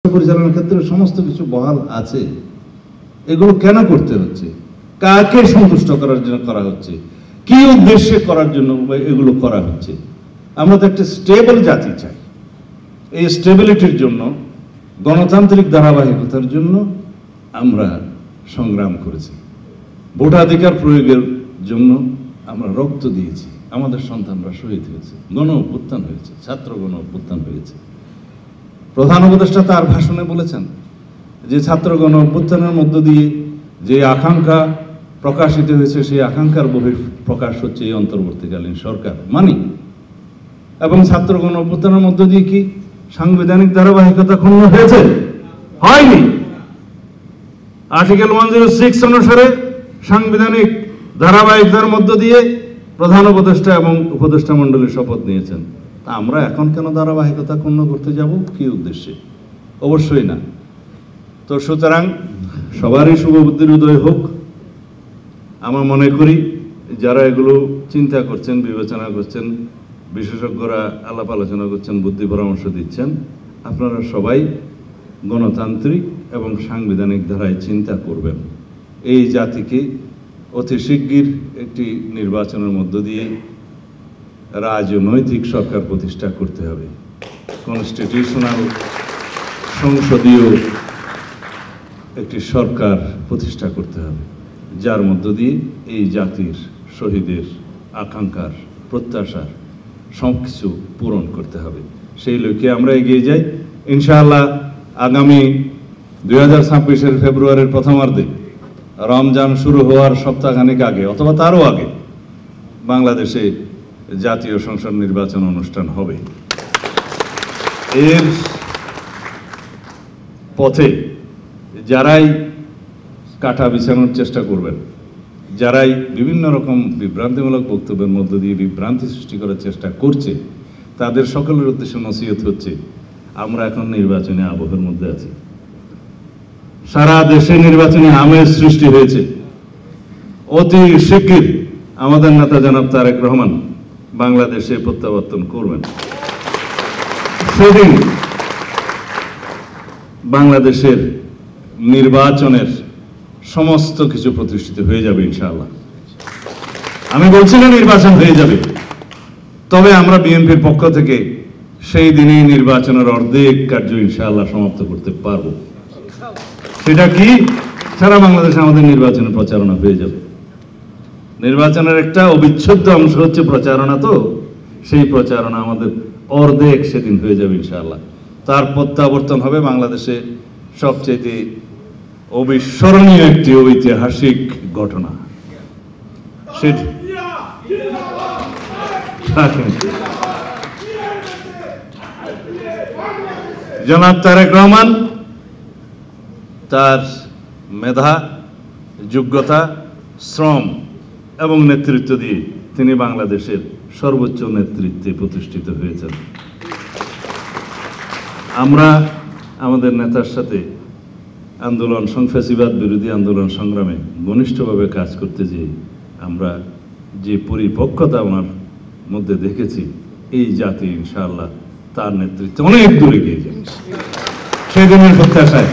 পরিচালনার ক্ষেত্রে সমস্ত কিছু বহাল আছে। এগুলো কেন করতে হচ্ছে, কাকে সন্তুষ্ট করার জন্য করা হচ্ছে, কি উদ্দেশ্যে করার জন্য এগুলো করা হচ্ছে? আমরা তো একটা স্টেবল জাতি চাই। এই স্টেবিলিটির জন্য, গণতান্ত্রিক ধারাবাহিকতার জন্য আমরা সংগ্রাম করেছি। ভোটাধিকার প্রয়োগের জন্য আমরা রক্ত দিয়েছি, আমাদের সন্তানরা শহীদ হয়েছে, গণ অভ্যুত্থান হয়েছে, ছাত্র গণ অভ্যুত্থান হয়েছে। প্রধান উপদেষ্টা তার ভাষণে বলেছেন যে ছাত্র গণ অভ্যুত্থানের মধ্য দিয়ে যে আকাঙ্ক্ষা প্রকাশিত হয়েছে, সেই আকাঙ্ক্ষার বহিঃপ্রকাশ হচ্ছে এই অন্তর্বর্তীকালীন সরকার মানি। এবং ছাত্র গণ অভ্যুত্থানের মধ্য দিয়ে কি সাংবিধানিক ধারাবাহিকতা ক্ষুণ্ণ হয়েছে? হয়নি। আর্টিকেল 106 অনুসারে সাংবিধানিক ধারাবাহিকতার মধ্য দিয়ে প্রধান উপদেষ্টা এবং উপদেষ্টা মণ্ডলী শপথ নিয়েছেন। তা আমরা এখন কেন ধারাবাহিকতা ক্ষুণ্ণ করতে যাব, কি উদ্দেশ্যে? অবশ্যই না। তো সুতরাং সবারই শুভবুদ্ধির উদয় হোক। আমার মনে করি যারা এগুলো চিন্তা করছেন, বিবেচনা করছেন, বিশেষজ্ঞরা আলাপ আলোচনা করছেন, বুদ্ধি পরামর্শ দিচ্ছেন, আপনারা সবাই গণতান্ত্রিক এবং সাংবিধানিক ধারায় চিন্তা করবেন। এই জাতিকে অতি শিগগির একটি নির্বাচনের মধ্য দিয়ে রাজনৈতিক সরকার প্রতিষ্ঠা করতে হবে। কনস্টিটিউশনাল সংসদীয় একটি সরকার প্রতিষ্ঠা করতে হবে, যার মধ্য দিয়ে এই জাতির শহীদের আকাঙ্ক্ষার প্রত্যাশার সব কিছু পূরণ করতে হবে। সেই লক্ষ্যে আমরা এগিয়ে যাই। ইনশাআল্লাহ আগামী 2026-এর ফেব্রুয়ারির প্রথমার্ধে, রমজান শুরু হওয়ার সপ্তাহখানেক আগে অথবা তারও আগে বাংলাদেশে জাতীয় সংসদ নির্বাচন অনুষ্ঠান হবে। এর পথে যারাই কাঁটা বিছানোর চেষ্টা করবেন, যারাই বিভিন্ন রকম বিভ্রান্তিমূলক বক্তব্যের মধ্য দিয়ে বিভ্রান্তি সৃষ্টি করার চেষ্টা করছে, তাদের সকলের উদ্দেশ্যে নসিহত হচ্ছে, আমরা এখন নির্বাচনী আবহের মধ্যে আছি। সারা দেশে নির্বাচনী আমেজ সৃষ্টি হয়েছে। অতি শিগগির আমাদের নেতা জনাব তারেক রহমান বাংলাদেশে প্রত্যাবর্তন করবেন। সেদিন বাংলাদেশের নির্বাচনের সমস্ত কিছু প্রতিষ্ঠিত হয়ে যাবে ইনশাআল্লাহ। আমি বলছি না নির্বাচন হয়ে যাবে, তবে আমরা বিএনপির পক্ষ থেকে সেই দিনেই নির্বাচনের অর্ধেক কার্য ইনশাআল্লাহ সমাপ্ত করতে পারব। সেটা কি? সারা বাংলাদেশে আমাদের নির্বাচনের প্রচারণা হয়ে যাবে। নির্বাচনের একটা অবিচ্ছেদ্য অংশ হচ্ছে প্রচারণা, তো সেই প্রচারণা আমাদের অর্ধেক সেদিন হয়ে যাবে ইনশাআল্লাহ। তার প্রত্যাবর্তন হবে বাংলাদেশে সবচেয়ে অবিস্মরণীয় একটি ঐতিহাসিক ঘটনা। জনাব তারেক রহমান তার মেধা, যোগ্যতা, শ্রম এবং নেতৃত্ব দিয়ে তিনি বাংলাদেশের সর্বোচ্চ নেতৃত্বে প্রতিষ্ঠিত হয়েছেন। আমরা আমাদের নেতার সাথে আন্দোলন, ফ্যাসিবাদ বিরোধী আন্দোলন সংগ্রামে ঘনিষ্ঠভাবে কাজ করতে যেয়ে আমরা যে পরিপক্কতা ওনার মধ্যে দেখেছি, এই জাতি ইনশাআল্লাহ তার নেতৃত্বে অনেক দূরে এগিয়ে যাবে। সেই দিনের প্রত্যাশায়